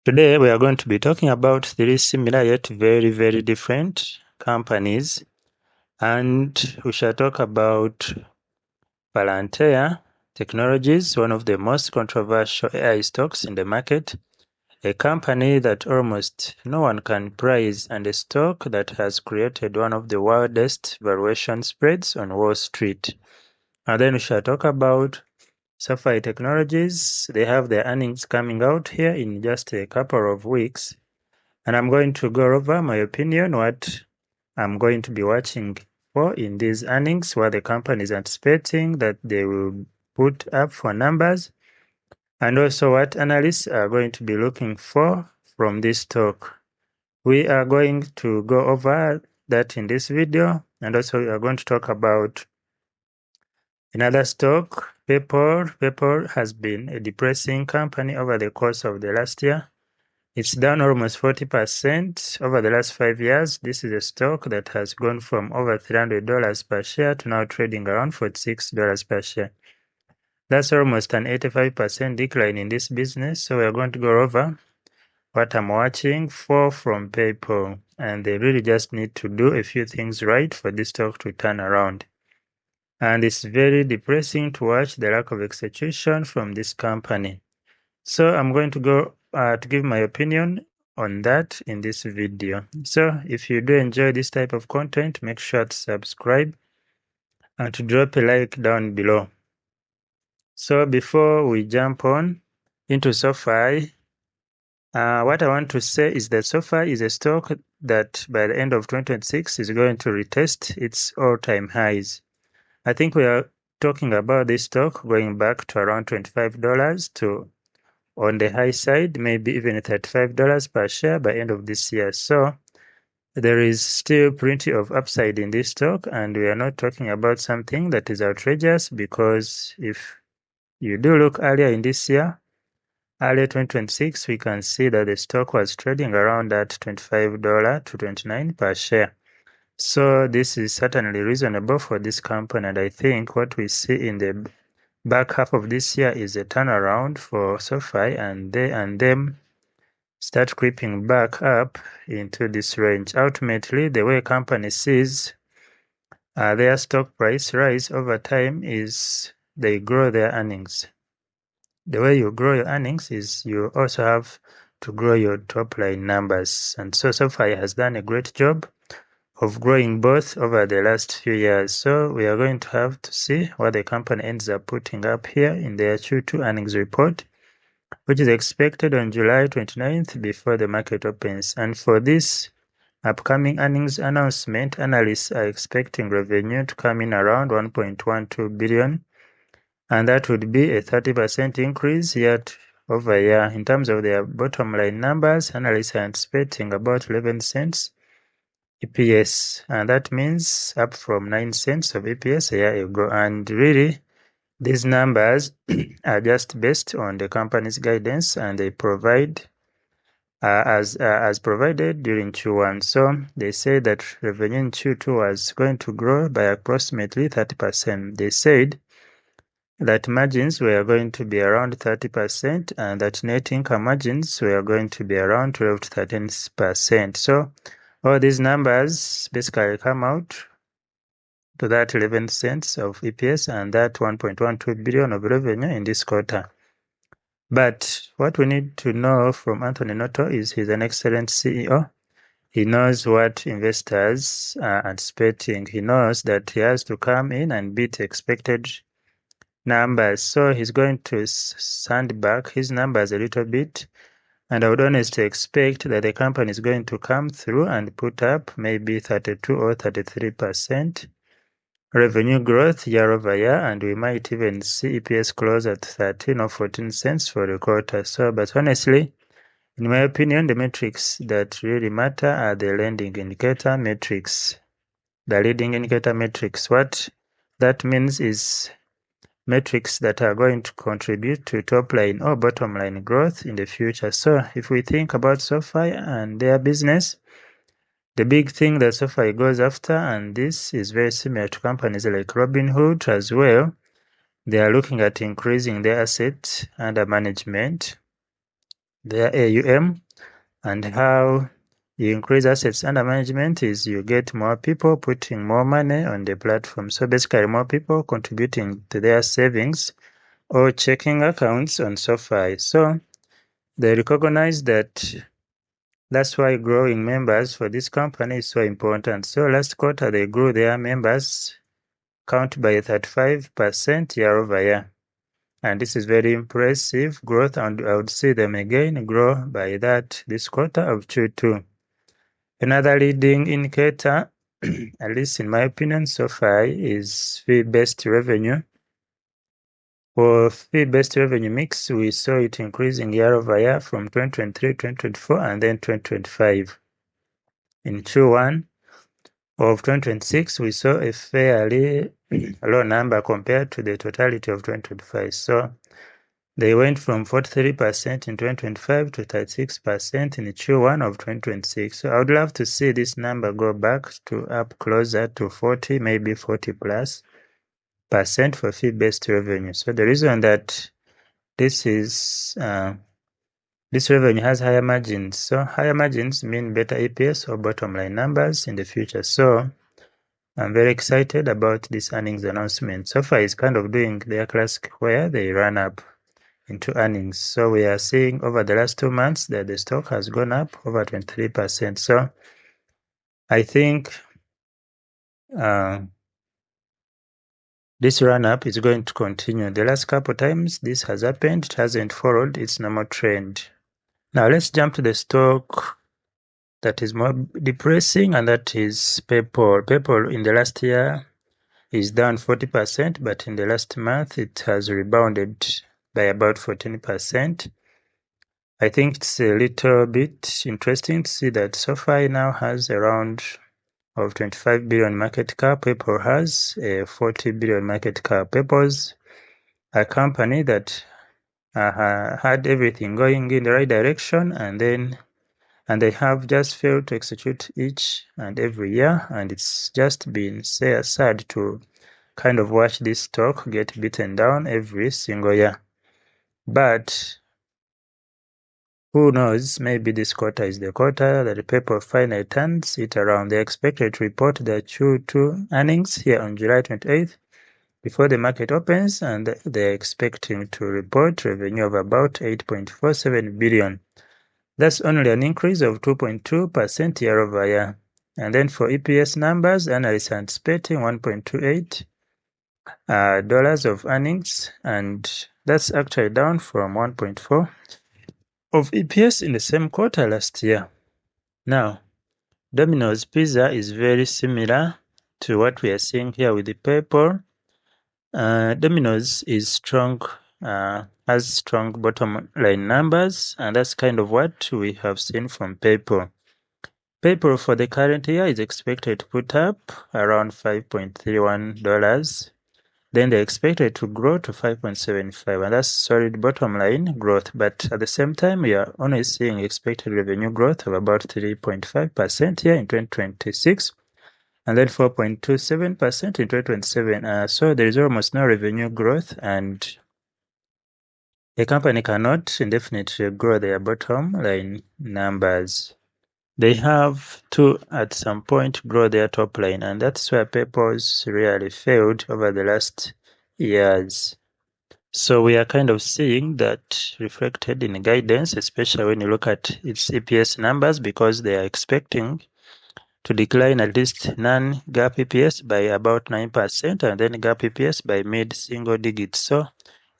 Today we are going to be talking about three similar yet very, very different companies, and we shall talk about Palantir Technologies, one of the most controversial AI stocks in the market, a company that almost no one can price, and a stock that has created one of the wildest valuation spreads on Wall Street. And then we shall talk about SoFi Technologies. They have their earnings coming out here in just a couple of weeks. And I'm going to go over my opinion, what I'm going to be watching for in these earnings, what the company is anticipating that they will put up for numbers, and also what analysts are going to be looking for from this stock. We are going to go over that in this video, and also we are going to talk about another stock, PayPal. PayPal has been a depressing company over the course of the last year. It's down almost 40% over the last 5 years. This is a stock that has gone from over $300 per share to now trading around $46 per share. That's almost an 85% decline in this business. So we're going to go over what I'm watching for from PayPal. And they really just need to do a few things right for this stock to turn around. And it's very depressing to watch the lack of execution from this company. So I'm going to go to give my opinion on that in this video. So if you do enjoy this type of content, make sure to subscribe and to drop a like down below. So before we jump on into SoFi, what I want to say is that SoFi is a stock that by the end of 2026 is going to retest its all-time highs. I think we are talking about this stock going back to around $25 to, on the high side, maybe even $35 per share by end of this year. So there is still plenty of upside in this stock, and we are not talking about something that is outrageous, because if you do look earlier in this year, earlier 2026, we can see that the stock was trading around that $25 to $29 per share. So this is certainly reasonable for this company, and I think what we see in the back half of this year is a turnaround for SoFi, and them start creeping back up into this range. Ultimately, the way company sees their stock price rise over time is they grow their earnings. The way you grow your earnings is you also have to grow your top line numbers. And so SoFi has done a great job of growing both over the last few years. So we are going to have to see what the company ends up putting up here in their Q2 earnings report, which is expected on July 29th before the market opens. And for this upcoming earnings announcement, analysts are expecting revenue to come in around $1.12 billion, and that would be a 30% increase year over year. In terms of their bottom line numbers, analysts are anticipating about 11 cents EPS, and that means up from 9 cents of EPS a year ago. And really, these numbers are just based on the company's guidance, and they provide as provided during Q1. So they say that revenue in Q2 was going to grow by approximately 30%. They said that margins were going to be around 30%, and that net income margins were going to be around 12 to 13%. So all these numbers basically come out to that 11 cents of EPS and that 1.12 billion of revenue in this quarter. But what we need to know from Anthony Noto is he's an excellent CEO. He knows what investors are anticipating. He knows that he has to come in and beat expected numbers. So he's going to sand back his numbers a little bit. And I would honestly expect that the company is going to come through and put up maybe 32 or 33% revenue growth year over year, and we might even see EPS close at 13 or 14 cents for the quarter. So, but honestly, in my opinion, the metrics that really matter are the leading indicator metrics. The leading indicator metrics. What that means is metrics that are going to contribute to top line or bottom line growth in the future. So if we think about SoFi and their business, the big thing that SoFi goes after, and this is very similar to companies like Robinhood as well, they are looking at increasing their assets under management. their AUM, and how you increase assets under management is you get more people putting more money on the platform. So basically more people contributing to their savings or checking accounts on SoFi. So they recognize that that's why growing members for this company is so important. So last quarter they grew their members count by 35% year over year. And this is very impressive growth, and I would see them again grow by that this quarter of Q2. Another leading indicator, at least in my opinion, SoFi, is fee-based revenue. For fee-based revenue mix, we saw it increasing year over year from 2023, 2024, and then 2025. In Q1 of 2026, we saw a fairly low number compared to the totality of 2025. So they went from 43% in 2025 to 36% in Q1 of 2026. So I would love to see this number go back to up closer to 40, maybe 40 plus % for fee-based revenue. So the reason that this revenue has higher margins. So higher margins mean better EPS or bottom line numbers in the future. So I'm very excited about this earnings announcement. SoFi is kind of doing their classic where they run up into earnings. So we are seeing over the last 2 months that the stock has gone up over 23%. So I think this run up is going to continue. The last couple times this has happened, it hasn't followed its normal trend. Now let's jump to the stock that is more depressing, and that is PayPal. PayPal in the last year is down 40%, but in the last month it has rebounded by about 14%. I think it's a little bit interesting to see that SoFi now has around of 25 billion market cap. PayPal has a 40 billion market cap. PayPal's a company that had everything going in the right direction, and they have just failed to execute each and every year, and it's just been sad to kind of watch this stock get beaten down every single year. But who knows, maybe this quarter is the quarter that the PayPal finally turns it around. They expected to report their Q2 earnings here on July 28th before the market opens, and they're expecting to report revenue of about 8.47 billion. That's only an increase of 2.2% year over year. And then for EPS numbers, analysts are anticipating $1.28 dollars of earnings, and that's actually down from 1.4 of EPS in the same quarter last year. Now, Domino's Pizza is very similar to what we are seeing here with the PayPal. Domino's is strong, has strong bottom line numbers, and that's kind of what we have seen from PayPal. PayPal for the current year is expected to put up around $5.31. Then they expected to grow to 5.75, and that's solid bottom line growth. But at the same time, we are only seeing expected revenue growth of about 3.5% here in 2026, and then 4.27% in 2027. So there is almost no revenue growth, and a company cannot indefinitely grow their bottom line numbers. They have to, at some point, grow their top line, and that's where PayPal's really failed over the last years. So we are kind of seeing that reflected in guidance, especially when you look at its EPS numbers, because they are expecting to decline at least non-GAAP EPS by about 9%, and then GAAP EPS by mid-single digits. So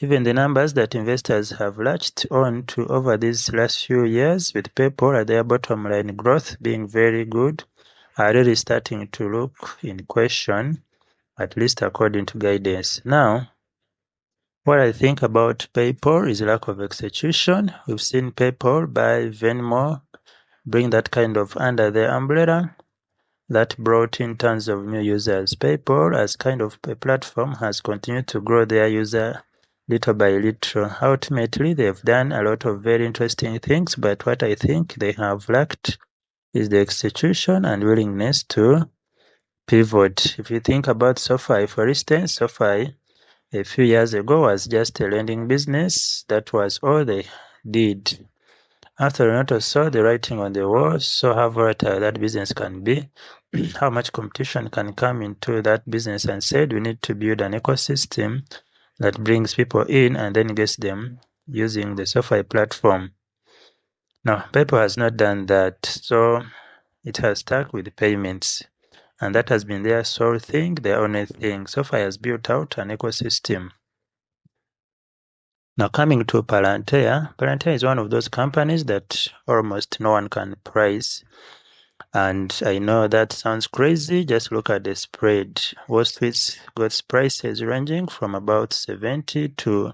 even the numbers that investors have latched on to over these last few years with PayPal and their bottom line growth being very good are really starting to look in question, at least according to guidance. Now, what I think about PayPal is lack of execution. We've seen PayPal buy Venmo, bring that kind of under the umbrella. That brought in tons of new users. PayPal, as kind of a platform, has continued to grow their user little by little. Ultimately, they've done a lot of very interesting things, but what I think they have lacked is the execution and willingness to pivot. If you think about SoFi, for instance, SoFi a few years ago was just a lending business. That was all they did. After Renato saw the writing on the wall, saw how volatile that business can be, how much competition can come into that business, and said we need to build an ecosystem that brings people in and then gets them using the SoFi platform. Now, PayPal has not done that, so it has stuck with payments. And that has been their sole thing, their only thing. SoFi has built out an ecosystem. Now coming to Palantir, Palantir is one of those companies that almost no one can price. And I know that sounds crazy. Just look at the spread. Wall Street's got prices ranging from about 70 to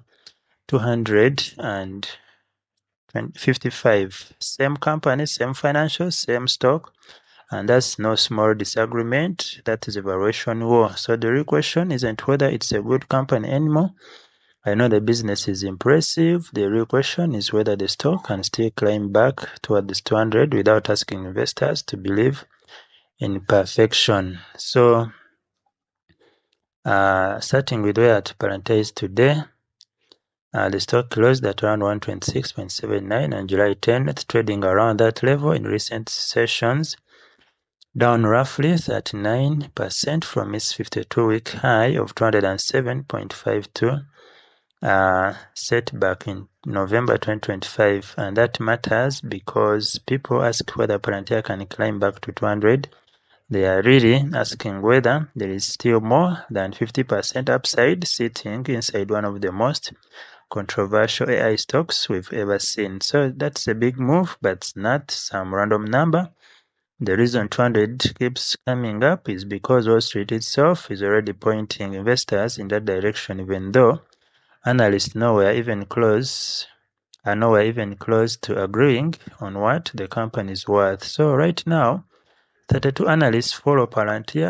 255. Same company, same financials, same stock. And that's no small disagreement. That is a valuation war. So the real question isn't whether it's a good company anymore. I know the business is impressive. The real question is whether the stock can still climb back toward this 200 without asking investors to believe in perfection. So, starting with where Palantir is today, the stock closed at around 126.79 on July 10th, trading around that level in recent sessions, down roughly 39% from its 52-week high of 207.52. Set back in November 2025, and that matters because people ask whether Palantir can climb back to 200. They are really asking whether there is still more than 50% upside sitting inside one of the most controversial AI stocks we've ever seen. So that's a big move, but it's not some random number. The reason 200 keeps coming up is because Wall Street itself is already pointing investors in that direction, even though analysts are nowhere even close to agreeing on what the company is worth. So right now, 32 analysts follow Palantir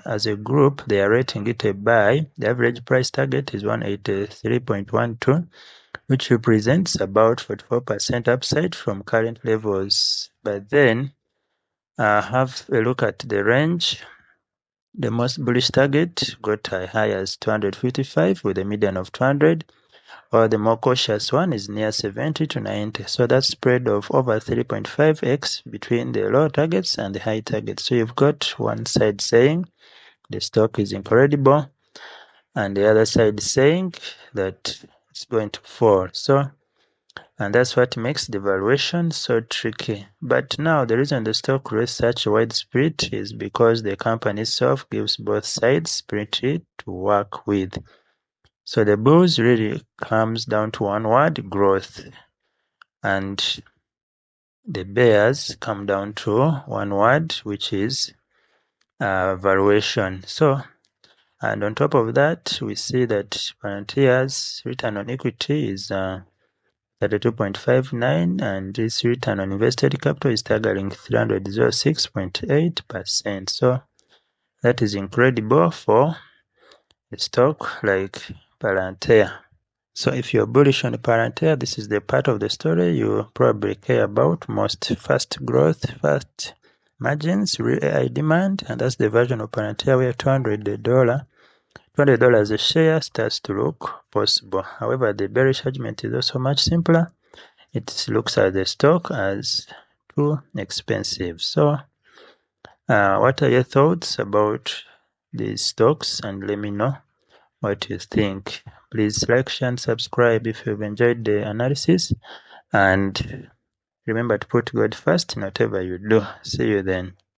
as a group. They are rating it a buy. The average price target is 183.12, which represents about 44% upside from current levels. But then, have a look at the range. The most bullish target got as high as 255 with a median of 200. While the more cautious one is near 70 to 90. So that spread of over 3.5x between the low targets and the high targets. So you've got one side saying the stock is incredible, and the other side saying that it's going to fall. So, and that's what makes the valuation so tricky. But now the reason the stock creates such a wide split is because the company itself gives both sides plenty to work with. So the bulls really comes down to one word: growth, and the bears come down to one word, which is valuation. So, and on top of that, we see that Palantir's return on equity is 32.59, and its return on invested capital is staggering 306.8%. So that is incredible for a stock like Palantir. So if you're bullish on Palantir, this is the part of the story you probably care about most: fast growth, fast margins, real AI demand, and that's the version of Palantir where $200 a share starts to look possible. However, the bearish argument is also much simpler. It looks at the stock as too expensive. So, what are your thoughts about these stocks? And let me know what you think. Please like, share, and subscribe if you've enjoyed the analysis. And remember to put God first in whatever you do. See you then.